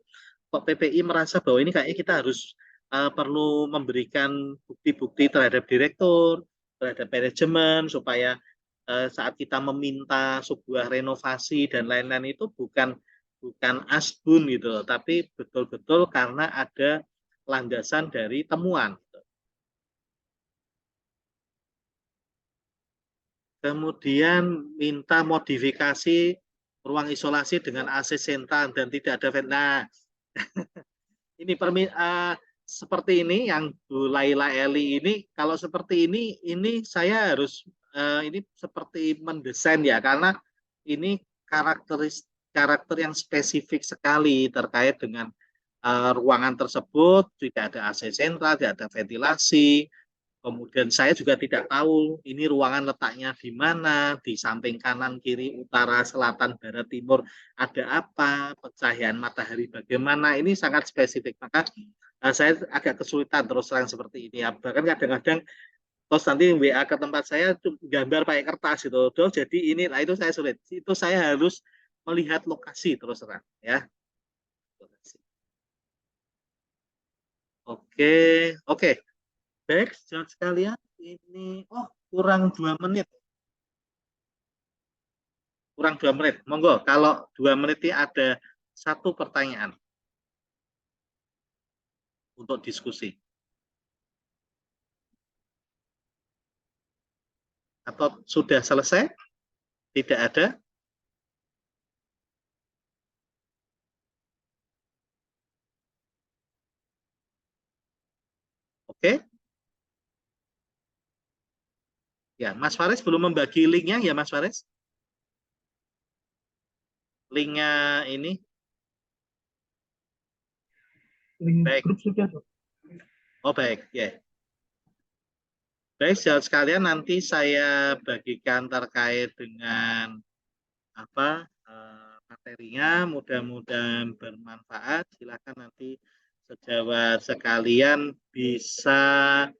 kok PPI merasa bahwa ini kayaknya kita harus perlu memberikan bukti-bukti terhadap direktur, terhadap manajemen, supaya saat kita meminta sebuah renovasi dan lain-lain itu bukan asbun gitu, tapi betul-betul karena ada landasan dari temuan. Kemudian minta modifikasi ruang isolasi dengan AC sentral dan tidak ada vent. Nah, ini seperti ini yang Bu Laila Eli ini, kalau seperti ini saya harus ini seperti mendesain ya, karena ini karakter yang spesifik sekali terkait dengan ruangan tersebut, tidak ada AC sentral, tidak ada ventilasi. Kemudian saya juga tidak tahu ini ruangan letaknya di mana, di samping kanan, kiri, utara, selatan, barat, timur, ada apa, pencahayaan matahari bagaimana, ini sangat spesifik. Maka saya agak kesulitan terus terang seperti ini. Ya. Bahkan kadang-kadang terus nanti WA ke tempat saya gambar pakai kertas gitu. Jadi ini, nah itu saya sulit. Itu saya harus melihat lokasi terus terang. Ya. Oke. Baik, jangan sekalian, ini kurang 2 menit. Kurang 2 menit. Monggo, kalau 2 menit ini ada satu pertanyaan untuk diskusi. Atau sudah selesai? Tidak ada? Oke. Ya, Mas Faris belum membagi linknya ya, Mas Faris? Linknya ini? Link Baik. grup sudah, Dok. Oh, baik. Ya. Baik, saudara sekalian, nanti saya bagikan terkait dengan apa materinya, mudah-mudahan bermanfaat. Silakan nanti sejawat sekalian bisa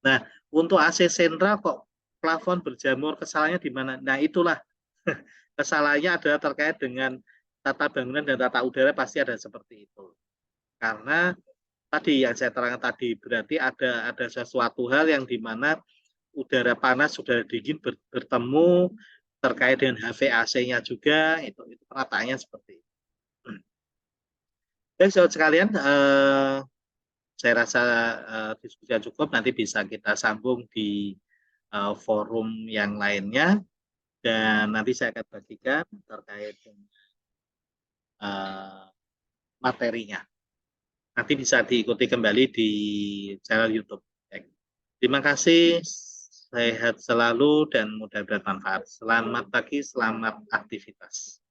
Nah, untuk AC sentral kok plafon berjamur, kesalahannya di mana? Nah, itulah kesalahannya adalah terkait dengan tata bangunan dan tata udara, pasti ada seperti itu. Karena tadi yang saya terangkan tadi, berarti ada sesuatu hal yang di mana udara panas, udara dingin bertemu, terkait dengan HVAC-nya juga, itu penataannya seperti itu. Baik, saudara sekalian, saya rasa diskusinya cukup, nanti bisa kita sambung di forum yang lainnya, dan nanti saya akan bagikan terkait dengan materinya. Nanti bisa diikuti kembali di channel YouTube. Terima kasih, sehat selalu dan mudah bermanfaat. Selamat pagi, selamat aktivitas.